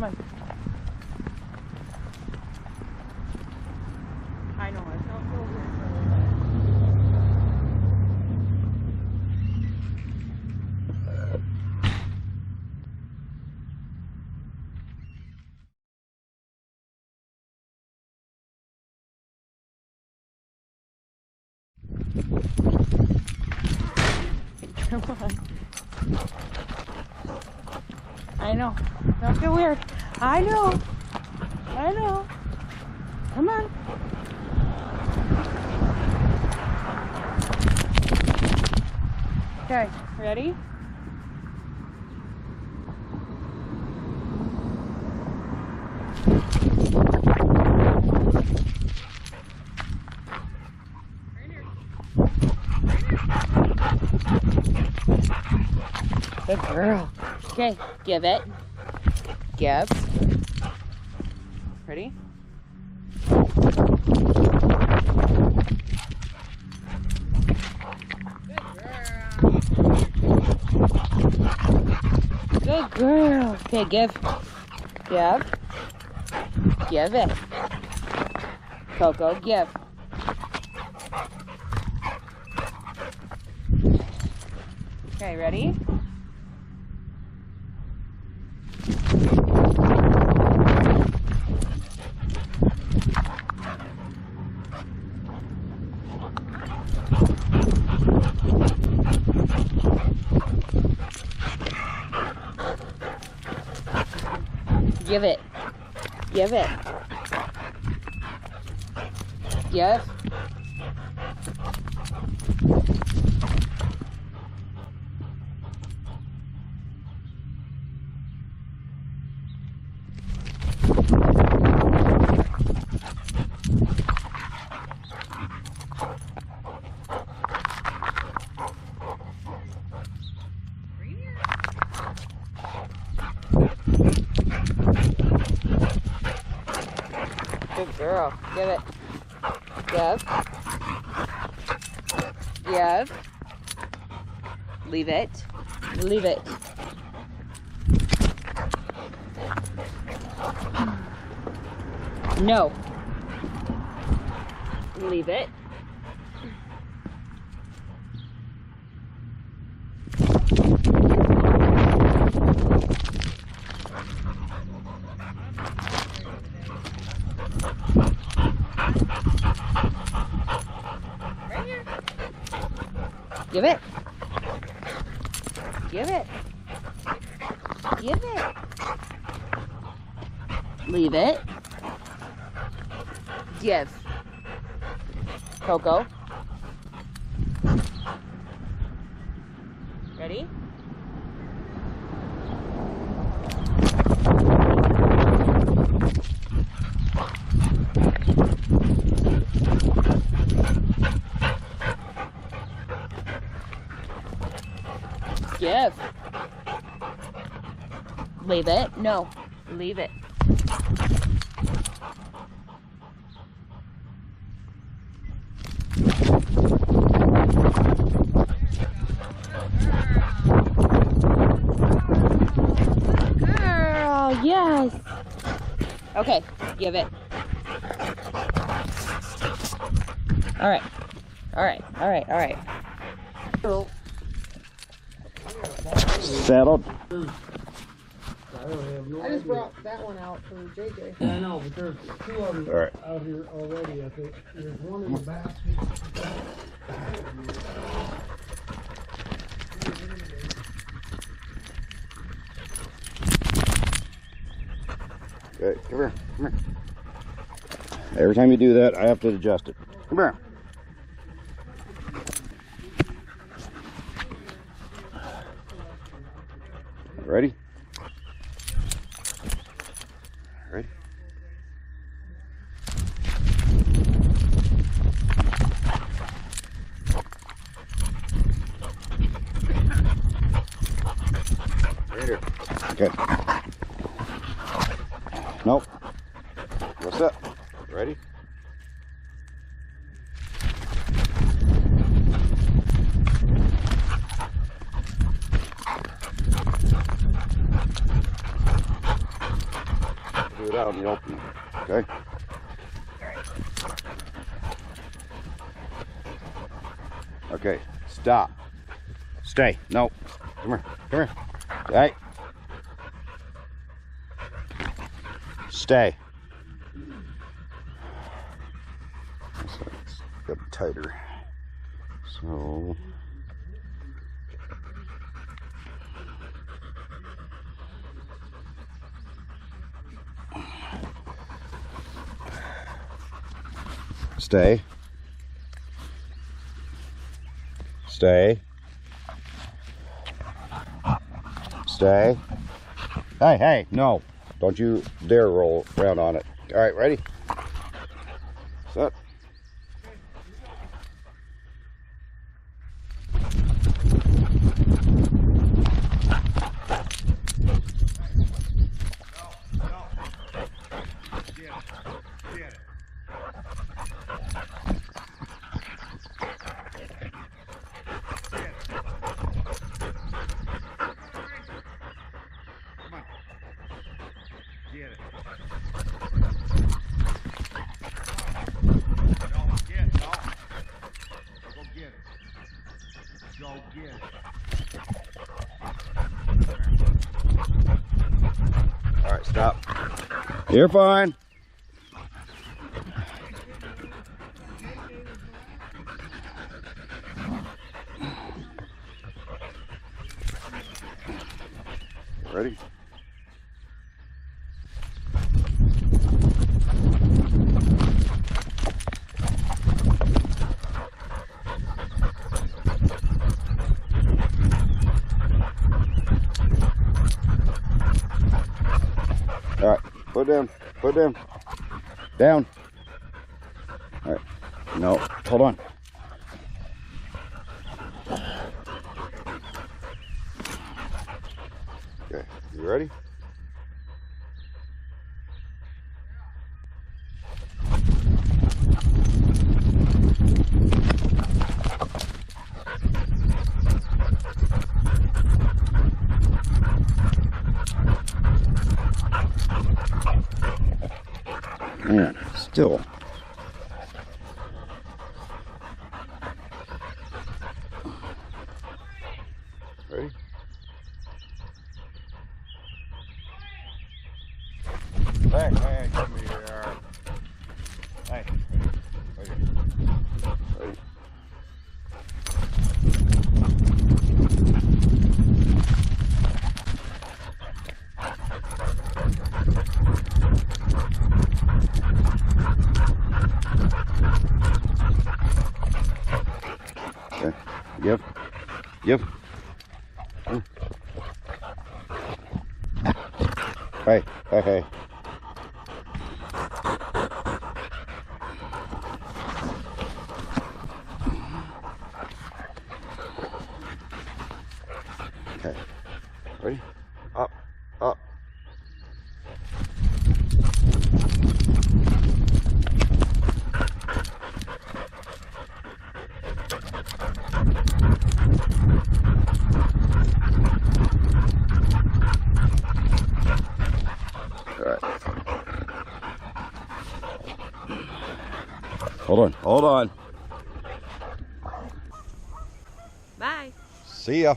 Come on. I know, it felt so weird. Come on. I know. Don't feel weird. I know. I know. Come on. Okay, ready? Good girl. Okay, give it. Give. Ready? Good girl. Okay, give. Give. Give it. Coco, give. Okay, ready? Give it. Give it. Give. Good girl. Give it. Give. Give. Leave it. Leave it. No. Leave it. Give it. Give it. Give it. Leave it. Give. Coco. Ready? Give. Leave it. No. Leave it. Girl, yes. Okay, give it. All right. All right. All right. All right. Settled. I just brought that one out for JJ. I know, but there's two of them out here already, I think. There's one in the basket. Okay, come here. Come here. Every time you do that, I have to adjust it. Come here. Ready? Ready? Right here. Okay. Nope. What's up? Ready? do it out in the open. Okay? Okay, stop. Stay. No. Come here. Come here. Hey. Stay. So it's got tighter. So stay. Stay. Stay. Hey, hey, no. Don't you dare roll around on it. All right, ready? Set. All right, stop. You're fine. Ready? All right, put down, put down, down. All right, no, hold on. Okay, you ready? Man, still. Ready? Hey, hey, come here. Hey, ready? Ready? Okay. Yep. Yep. Hey, hey, hey. Okay. Ready? Up, up. All right. Hold on, hold on. Bye. See ya.